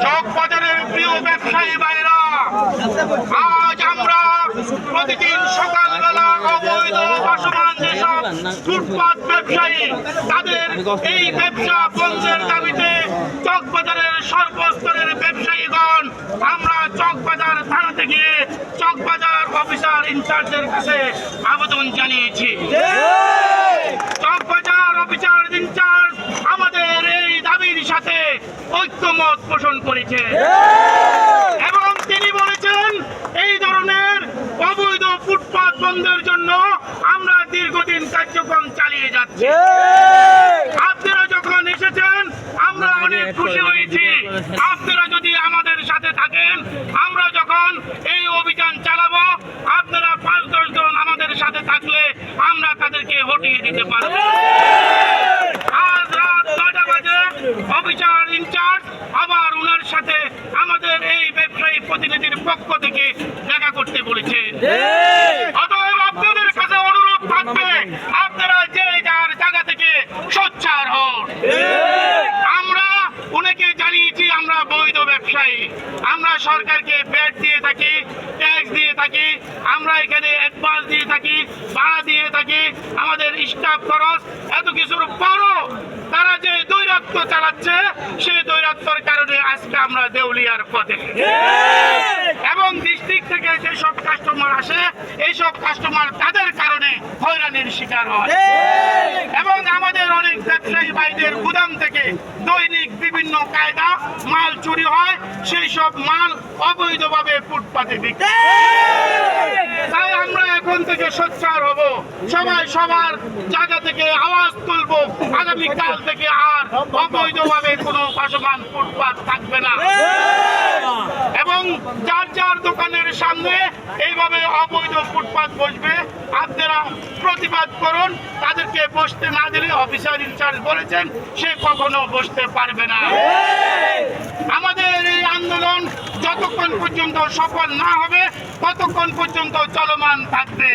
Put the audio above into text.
চকবাজারের প্রিয় ব্যবসায়ী ভাইরা, আজ আমরা প্রতিদিন সকালবেলা অবৈধ ভাসমান যেসব ফুটপাত ব্যবসায়ী তাদের এই ব্যবসা বন্ধের দাবিতে চকবাজারের সর্বস্তরের ব্যবসায়ীগণ আমরা চকবাজার থানাতে গিয়ে চকবাজার অফিসার ইনচার্জের কাছে আবেদন জানিয়েছি। চকবাজার অফিসার ইনচার্জ আমাদের এই দাবির সাথে ঐক্যমত পোষণ করেছে এবং তিনি বলেছেন এই ধরনের অবৈধ ফুটপাত বন্ধের জন্য আমরা দীর্ঘদিন কার্যক্রম চালিয়ে যাচ্ছি। আপনারা যখন এসেছেন আমরা অনেক খুশি হয়েছি। আপনারা যদি আমাদের সাথে থাকেন, আমরা যখন এই অভিযান চালাবো, আপনারা 5-10 জন আমাদের সাথে থাকলে আমরা তাদেরকে হটিয়ে দিতে পারব। আজ রাত 9টা বাজে অফিসার ইনচার্জ আবার ওনার সাথে আমাদের এই ব্যবসায়ী প্রতিনিধির পক্ষ থেকে দেখা করতে বলেছে। অতএব আপনাদের কাছে অনুরোধ থাকবে, আপনারা যে যার জায়গা থেকে সোচ্চার হন। আমরা উনাকে জানিয়েছি আমরা বৈধ ব্যবসায়ী, আমরা সরকারকে ভ্যাট দিয়ে থাকি, ট্যাক্স দিয়ে থাকি, আমরা এখানে অ্যাডভান্স দিয়ে থাকি, ভাড়া দিয়ে থাকি, আমাদের স্টাফ খরচ, এত কিছুর পরও তারা যে দৈরাত্য চালাচ্ছে সেই দৈরাত্যর কারণে আজকে আমরা দেউলিয়ার পথে। এবং ডিস্ট্রিক্ট থেকে যেসব কাস্টমার আসে এইসব কাস্টমার তাদের কারণে হয়রানির শিকার হয় এবং আমাদের অনেক ব্যবসায়ী ভাইদের গুদাম থেকে দৈনিক বিভিন্ন কায়দা মাল চুরি হয়, সেই সব মাল অবৈধভাবে ফুটপাতে বিক্রি। তাই আমরা এখন থেকে সোচ্চার হব, সবাই সবার জায়গা থেকে আওয়াজ তুলব, আগামীকাল থেকে আর অবৈধভাবে কোনো ভাসমান ফুটপাত থাকবে না এবং যার যার দোকানের সামনে এইভাবে অবৈধ ফুটপাত বসবে আপনারা প্রতিবাদ করুন। তাদেরকে বসতে না দিলে অফিসার ইনচার্জ বলেছেন সে কখনো বসতে পারবে না। আমাদের এই আন্দোলন যতক্ষণ পর্যন্ত সফল না হবে ততক্ষণ পর্যন্ত চলমান থাকবে।